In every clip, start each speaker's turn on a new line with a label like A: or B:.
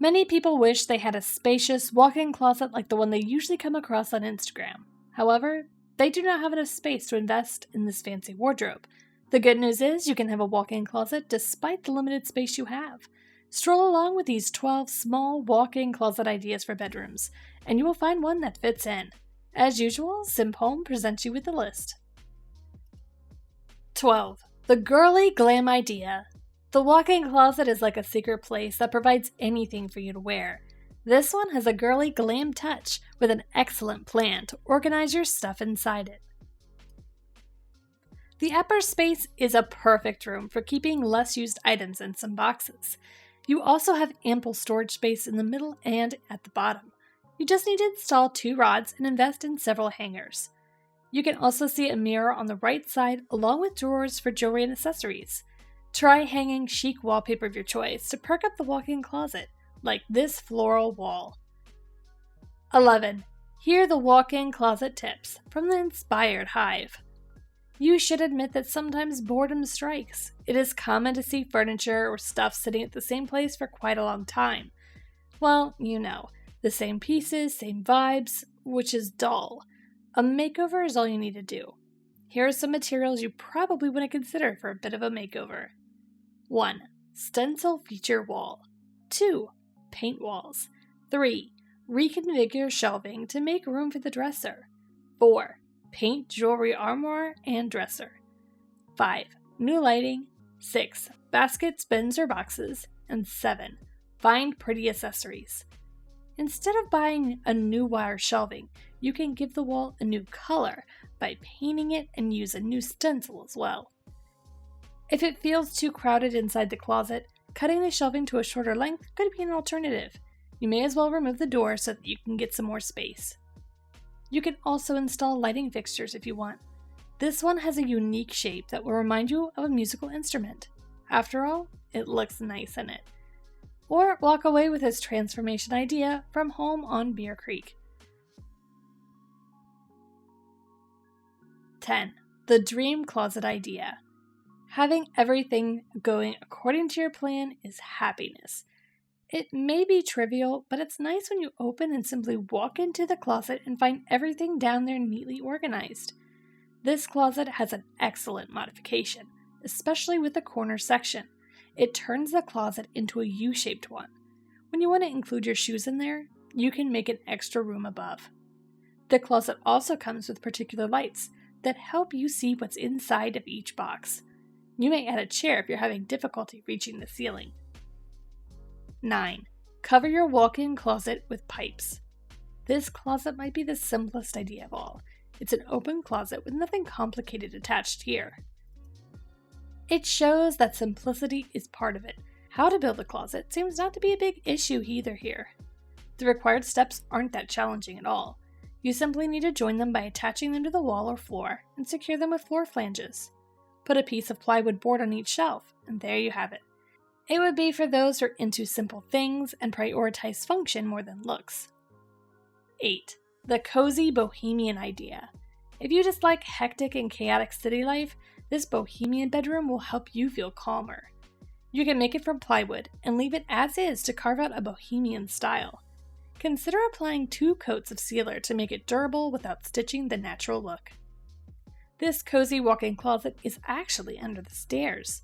A: Many people wish they had a spacious walk-in closet like the one they usually come across on Instagram. However, they do not have enough space to invest in this fancy wardrobe. The good news is you can have a walk-in closet despite the limited space you have. Stroll along with these 12 small walk-in closet ideas for bedrooms, and you will find one that fits in. As usual, Simp Home presents you with the list. 12. The girly glam idea. The walk-in closet is like a secret place that provides anything for you to wear. This one has a girly glam touch with an excellent plan to organize your stuff inside it. The upper space is a perfect room for keeping less used items in some boxes. You also have ample storage space in the middle and at the bottom. You just need to install 2 rods and invest in several hangers. You can also see a mirror on the right side along with drawers for jewelry and accessories. Try hanging chic wallpaper of your choice to perk up the walk-in closet, like this floral wall. 11. Here are the walk-in closet tips from the Inspired Hive. You should admit that sometimes boredom strikes. It is common to see furniture or stuff sitting at the same place for quite a long time. Well, you know, the same pieces, same vibes, which is dull. A makeover is all you need to do. Here are some materials you probably wouldn't consider for a bit of a makeover. 1. Stencil feature wall. 2. Paint walls. 3. Reconfigure shelving to make room for the dresser. 4. Paint jewelry armoire and dresser. 5. New lighting. 6. Baskets, bins, or boxes. And 7. Find pretty accessories. Instead of buying a new wire shelving, you can give the wall a new color by painting it and use a new stencil as well. If it feels too crowded inside the closet, cutting the shelving to a shorter length could be an alternative. You may as well remove the door so that you can get some more space. You can also install lighting fixtures if you want. This one has a unique shape that will remind you of a musical instrument. After all, it looks nice in it. Or walk away with this transformation idea from home on Bear Creek. 10. The dream closet idea. Having everything going according to your plan is happiness. It may be trivial, but it's nice when you open and simply walk into the closet and find everything down there neatly organized. This closet has an excellent modification, especially with the corner section. It turns the closet into a U-shaped one. When you want to include your shoes in there, you can make an extra room above. The closet also comes with particular lights that help you see what's inside of each box. You may add a chair if you're having difficulty reaching the ceiling. 9. Cover your walk-in closet with pipes. This closet might be the simplest idea of all. It's an open closet with nothing complicated attached here. It shows that simplicity is part of it. How to build a closet seems not to be a big issue either here. The required steps aren't that challenging at all. You simply need to join them by attaching them to the wall or floor and secure them with floor flanges. Put a piece of plywood board on each shelf, and there you have it. It would be for those who are into simple things and prioritize function more than looks. 8. The cozy bohemian idea. If you dislike hectic and chaotic city life, this bohemian bedroom will help you feel calmer. You can make it from plywood and leave it as is to carve out a bohemian style. Consider applying 2 coats of sealer to make it durable without stitching the natural look. This cozy walk-in closet is actually under the stairs.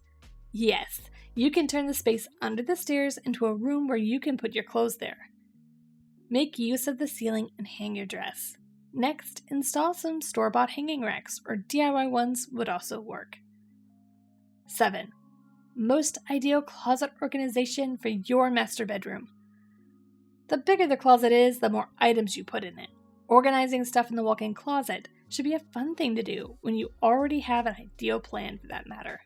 A: Yes, you can turn the space under the stairs into a room where you can put your clothes there. Make use of the ceiling and hang your dress. Next, install some store-bought hanging racks, or DIY ones would also work. 7. Most ideal closet organization for your master bedroom. The bigger the closet is, the more items you put in it. Organizing stuff in the walk-in closet should be a fun thing to do when you already have an ideal plan for that matter.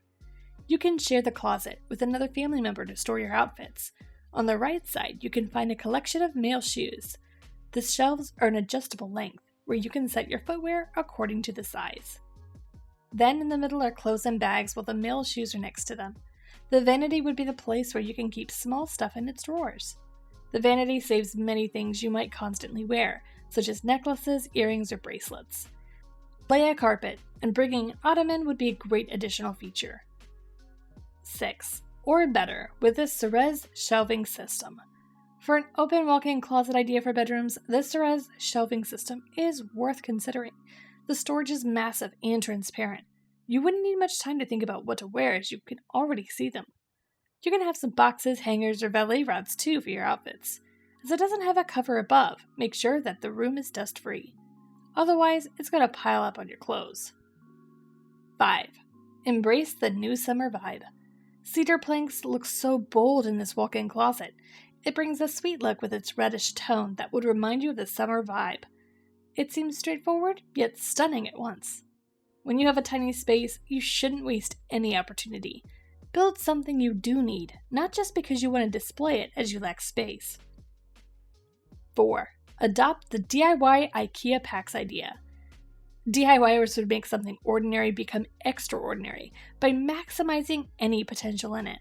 A: You can share the closet with another family member to store your outfits. On the right side, you can find a collection of male shoes. The shelves are an adjustable length, where you can set your footwear according to the size. Then in the middle are clothes and bags while the male shoes are next to them. The vanity would be the place where you can keep small stuff in its drawers. The vanity saves many things you might constantly wear, such as necklaces, earrings, or bracelets. Lay a carpet, and bringing an ottoman would be a great additional feature. 6. Or better, with this Ceres shelving system. For an open walk-in closet idea for bedrooms, this Thérèse shelving system is worth considering. The storage is massive and transparent. You wouldn't need much time to think about what to wear as you can already see them. You can have some boxes, hangers, or valet rods too for your outfits. As it doesn't have a cover above, make sure that the room is dust-free. Otherwise, it's going to pile up on your clothes. 5. Embrace the new summer vibe. Cedar planks look so bold in this walk-in closet. It brings a sweet look with its reddish tone that would remind you of the summer vibe. It seems straightforward, yet stunning at once. When you have a tiny space, you shouldn't waste any opportunity. Build something you do need, not just because you want to display it as you lack space. 4. Adopt the DIY IKEA packs idea. DIYers would make something ordinary become extraordinary by maximizing any potential in it.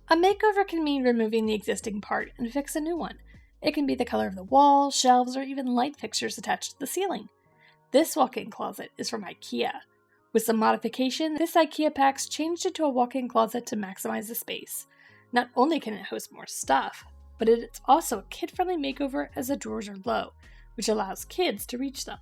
A: A makeover can mean removing the existing part and fix a new one. It can be the color of the wall, shelves, or even light fixtures attached to the ceiling. This walk-in closet is from IKEA. With some modification, this IKEA Packs changed it to a walk-in closet to maximize the space. Not only can it host more stuff, but it's also a kid-friendly makeover as the drawers are low, which allows kids to reach them.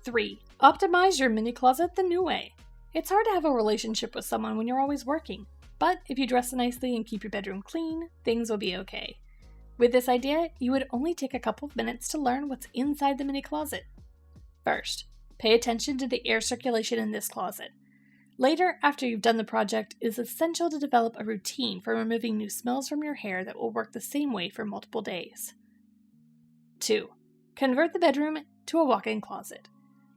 A: 3. Optimize your mini closet the new way. It's hard to have a relationship with someone when you're always working, but if you dress nicely and keep your bedroom clean, things will be okay. With this idea, you would only take a couple of minutes to learn what's inside the mini closet. First, pay attention to the air circulation in this closet. Later, after you've done the project, it is essential to develop a routine for removing new smells from your hair that will work the same way for multiple days. 2. Convert the bedroom to a walk-in closet.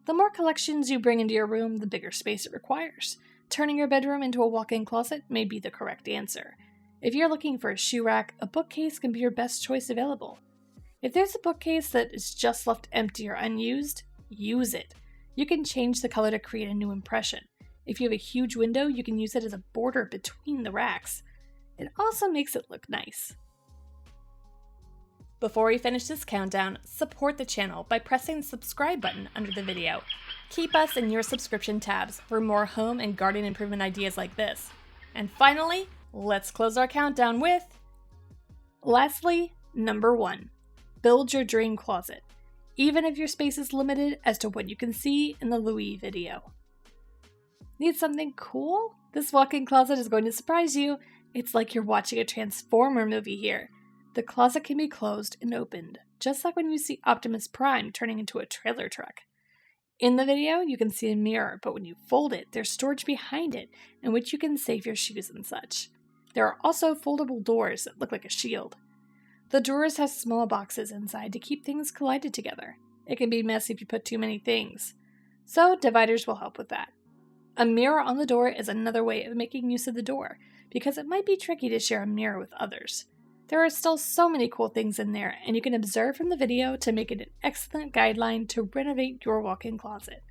A: The more collections you bring into your room, the bigger space it requires. Turning your bedroom into a walk-in closet may be the correct answer. If you're looking for a shoe rack, a bookcase can be your best choice available. If there's a bookcase that is just left empty or unused, use it. You can change the color to create a new impression. If you have a huge window, you can use it as a border between the racks. It also makes it look nice. Before we finish this countdown, support the channel by pressing the subscribe button under the video. Keep us in your subscription tabs for more home and garden improvement ideas like this. And finally, let's close our countdown with... Lastly, number 1. Build your dream closet, even if your space is limited as to what you can see in the Louis video. Need something cool? This walk-in closet is going to surprise you. It's like you're watching a Transformer movie here. The closet can be closed and opened, just like when you see Optimus Prime turning into a trailer truck. In the video, you can see a mirror, but when you fold it, there's storage behind it in which you can save your shoes and such. There are also foldable doors that look like a shield. The drawers have small boxes inside to keep things collided together. It can be messy if you put too many things, so dividers will help with that. A mirror on the door is another way of making use of the door, because it might be tricky to share a mirror with others. There are still so many cool things in there, and you can observe from the video to make it an excellent guideline to renovate your walk-in closet.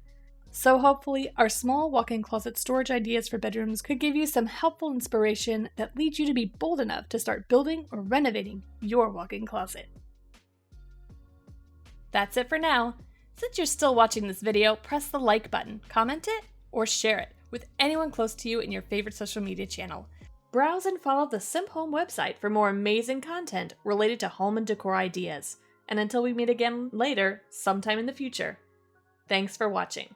A: So hopefully, our small walk-in closet storage ideas for bedrooms could give you some helpful inspiration that leads you to be bold enough to start building or renovating your walk-in closet. That's it for now. Since you're still watching this video, press the like button, comment it, or share it with anyone close to you in your favorite social media channel. Browse and follow the Simp Home website for more amazing content related to home and decor ideas. And until we meet again later, sometime in the future, thanks for watching.